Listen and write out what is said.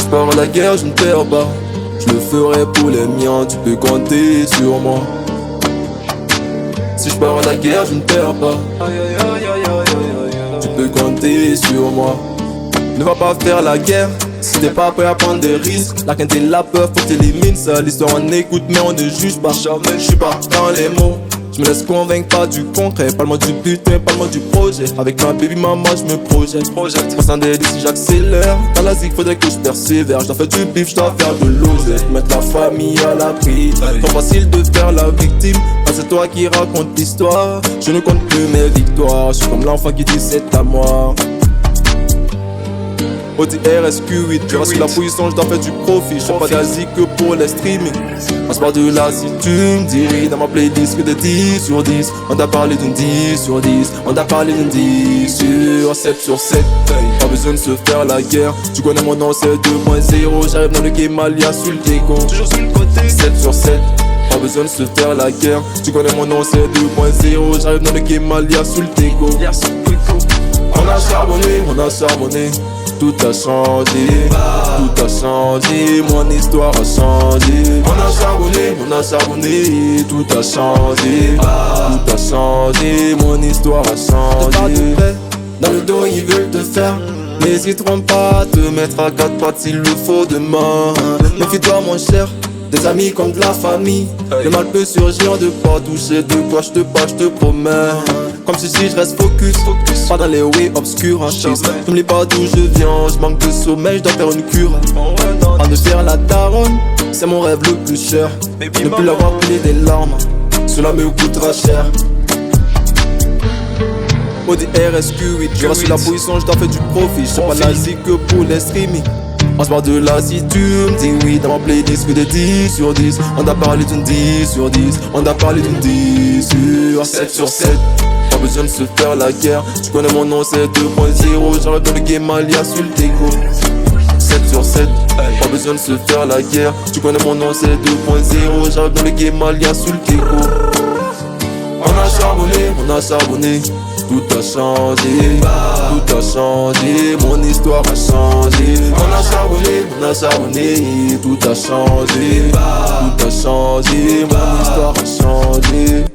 je pars à la guerre, je ne perds pas. Je le ferai pour les miens, tu peux compter sur moi. Si je pars à la guerre, je ne perds pas. Tu peux compter sur moi. Ne va pas faire la guerre si t'es pas prêt à prendre des risques. La crainte et la peur, faut que t'élimines ça. L'histoire on écoute mais on ne juge pas. Jamais je suis pas dans les mots. Je me laisse convaincre pas du concret. Parle-moi du butin, parle-moi du projet. Avec ma baby maman je me projette. Passant des si j'accélère. Dans la zig faudrait que je persévère. Je dois faire du bif, je dois faire de l'oseille. Mettre la famille à l'abri. Trop facile de faire la victime. Ah, c'est toi qui raconte l'histoire. Je ne compte plus mes victoires. Je suis comme l'enfant qui dit c'est à moi. ODRSQ8, je reste sur la position, je dois faire du profit. Je fais pas d'Asie que pour les streaming. Passe par de là si tu me dis dans ma playlist que des 10 sur 10. On t'a parlé d'une 10 sur 10. On t'a parlé d'une 10 sur 7 sur 7. Pas besoin de se faire la guerre. Tu connais mon nom, c'est 2.0. J'arrive dans le game alia sur le déco. Toujours sur le côté 7 sur 7. Pas besoin de se faire la guerre. Tu connais mon nom, c'est 2.0. J'arrive dans le game alia sur le déco. On a charbonné. Tout a changé, tout a changé, mon histoire a changé. On a charbonné, tout a changé, tout a changé, mon histoire a changé. Dans le dos ils veulent te faire, n'hésiteront pas à te mettre à quatre pattes s'il le faut demain. Méfie-toi mon cher, des amis comme de la famille. Le mal peut surgir de pas toucher de quoi je te bats, je te promets. Comme si je reste focus, pas dans les ways obscurs en cheese. N'oublie pas d'où je viens, je manque de sommeil, je dois faire une cure. En de faire la daronne, c'est mon rêve le plus cher. Ne plus l'avoir coulé des larmes, cela me coûtera cher. ODRSQ8, je reste sur la position, je dois faire du profit. Je sais pas l'Asie que pour les streaming. On se part de là si tu me dis oui. Dans ma playlist que des 10 sur 10. On t'a parlé d'une 10 sur 10. On t'a parlé d'une 10 sur 7 sur 7. Pas besoin de se faire la guerre. Tu connais mon nom, c'est 2.0. J'arrive dans le game alia sur le déco. 7 sur 7. Pas besoin de se faire la guerre. Tu connais mon nom, c'est 2.0. J'arrive dans le game alia sur le déco. On a charbonné. Tout a changé, mon histoire a changé. On a charbonné, tout a changé, mon histoire a changé.